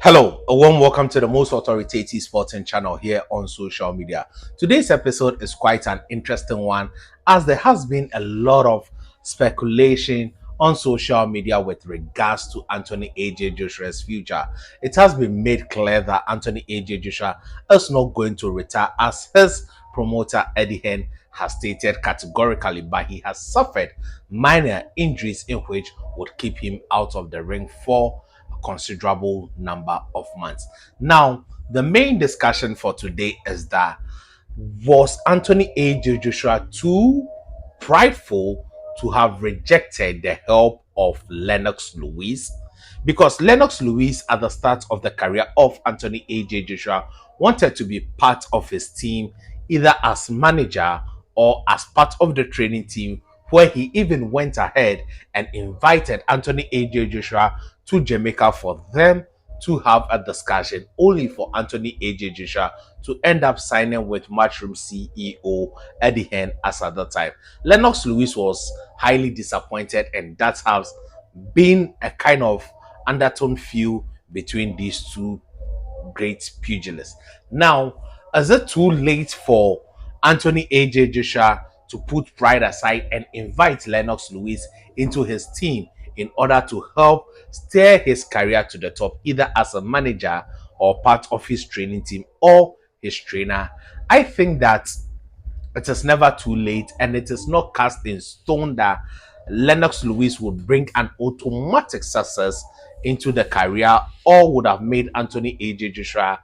Hello, a warm welcome to the most authoritative sporting channel here on social media. Today's episode is quite an interesting one as there has been a lot of speculation on social media with regards to Anthony AJ Joshua's future. It has been made clear that Anthony AJ Joshua is not going to retire as his promoter Eddie Hearn has stated categorically, but he has suffered minor injuries in which would keep him out of the ring for considerable number of months. Now, the main discussion for today is that was Anthony AJ Joshua too prideful to have rejected the help of Lennox Lewis? Because Lennox Lewis, at the start of the career of Anthony AJ Joshua, wanted to be part of his team either as manager or as part of the training team, where he even went ahead and invited Anthony AJ Joshua to Jamaica for them to have a discussion, only for Anthony AJ Joshua to end up signing with Matchroom CEO Eddie Hearn as at that time. Lennox Lewis was highly disappointed, and that has been a kind of undertone feel between these two great pugilists. Now, is it too late for Anthony AJ Joshua to put pride aside and invite Lennox Lewis into his team in order to help steer his career to the top, either as a manager or part of his training team or his trainer? I think that it is never too late, and it is not cast in stone that Lennox Lewis would bring an automatic success into the career or would have made Anthony AJ Joshua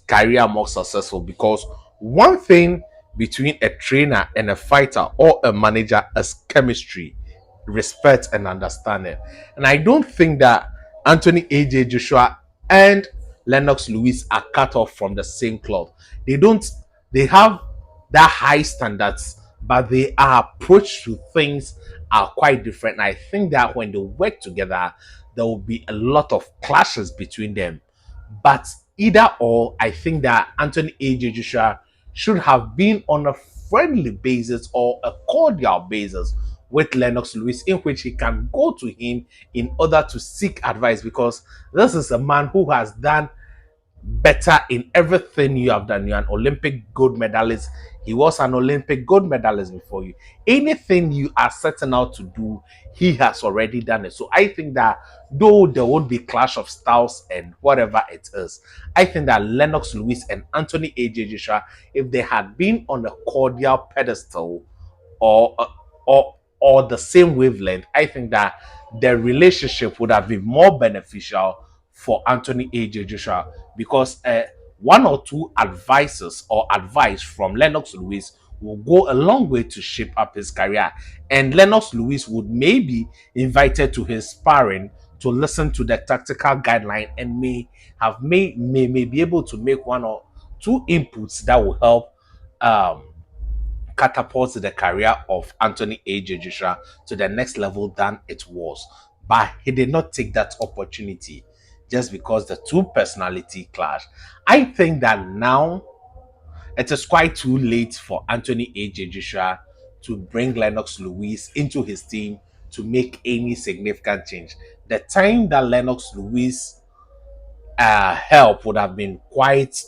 career more successful, because one thing between a trainer and a fighter or a manager is chemistry, respect, and understanding. And I don't think that Anthony AJ Joshua and Lennox Lewis are cut off from the same cloth. They have that high standards, but their approach to things are quite different. And I think that when they work together, there will be a lot of clashes between them. But either or, I think that Anthony AJ Joshua should have been on a friendly basis or a cordial basis with Lennox Lewis, in which he can go to him in order to seek advice, because this is a man who has done better in everything you have done. You're an Olympic gold medalist. He was an Olympic gold medalist before you. Anything you are setting out to do, he has already done it. So I think that though there won't be clash of styles and whatever it is, I think that Lennox Lewis and Anthony AJ Joshua, if they had been on a cordial pedestal or or the same wavelength, I think that the relationship would have been more beneficial for Anthony AJ Joshua, because one or two advices or advice from Lennox Lewis will go a long way to shape up his career. And Lennox Lewis would maybe invited to his sparring to listen to the tactical guideline and may be able to make one or two inputs that will help catapult the career of Anthony AJ Joshua to the next level than it was. But he did not take that opportunity just because the two personality clash. I think that now it is quite too late for Anthony AJ Joshua to bring Lennox Lewis into his team to make any significant change. The time that Lennox Lewis help would have been quite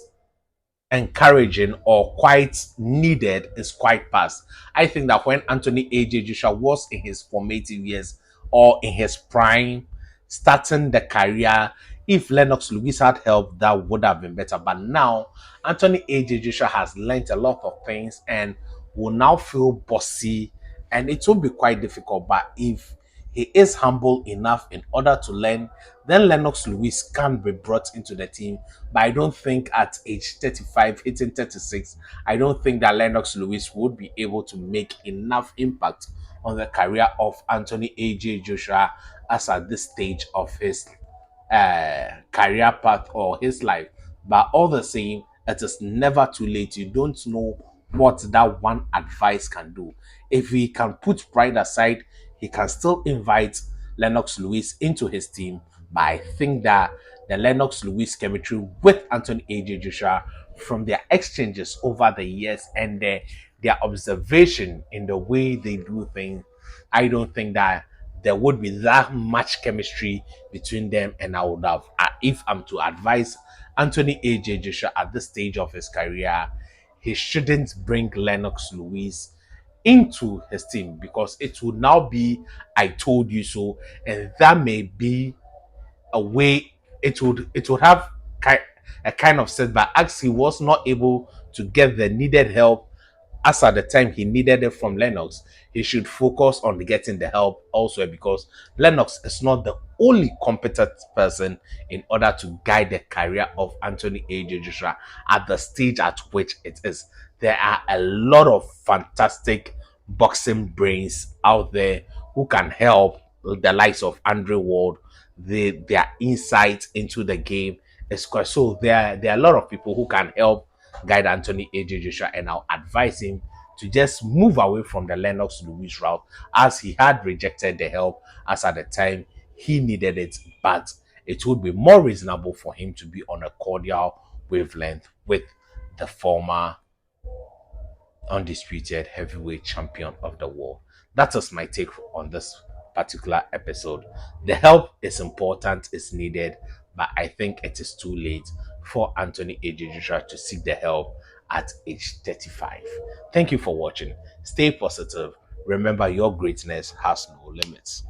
encouraging or quite needed is quite past. I think that when Anthony AJ Joshua was in his formative years or in his prime, starting the career, if Lennox Lewis had help, that would have been better. But now, Anthony AJ Joshua has learned a lot of things and will now feel bossy, and it will be quite difficult. But if he is humble enough in order to learn, then Lennox Lewis can be brought into the team. But I don't think at age 35, hitting 36, I don't think that Lennox Lewis would be able to make enough impact on the career of Anthony AJ Joshua as at this stage of his career path or his life. But all the same, it is never too late. You don't know what that one advice can do. If he can put pride aside, he can still invite Lennox Lewis into his team. But I think that the Lennox Lewis chemistry with Anthony AJ Joshua, from their exchanges over the years and their observation in the way they do things, I don't think that there would be that much chemistry between them, and I would have if I'm to advise Anthony AJ Joshua at this stage of his career, he shouldn't bring Lennox Lewis into his team because it would now be I told you so, and that may be a way it would have a kind of setback as he was not able to get the needed help as at the time he needed it from Lennox. He should focus on getting the help elsewhere because Lennox is not the only competent person in order to guide the career of Anthony AJ Joshua at the stage at which it is. There are a lot of fantastic boxing brains out there who can help the likes of Andre Ward. Their insight into the game is quite so. There are a lot of people who can help guide Anthony AJ Joshua, and I'll advise him to just move away from the Lennox Lewis route as he had rejected the help as at the time he needed it. But it would be more reasonable for him to be on a cordial wavelength with the former undisputed heavyweight champion of the world. That is my take on this particular episode. The help is important, it's needed, but I think it is too late for Anthony AJ Joshua to seek the help at age 35. Thank you for watching. Stay positive. Remember, your greatness has no limits.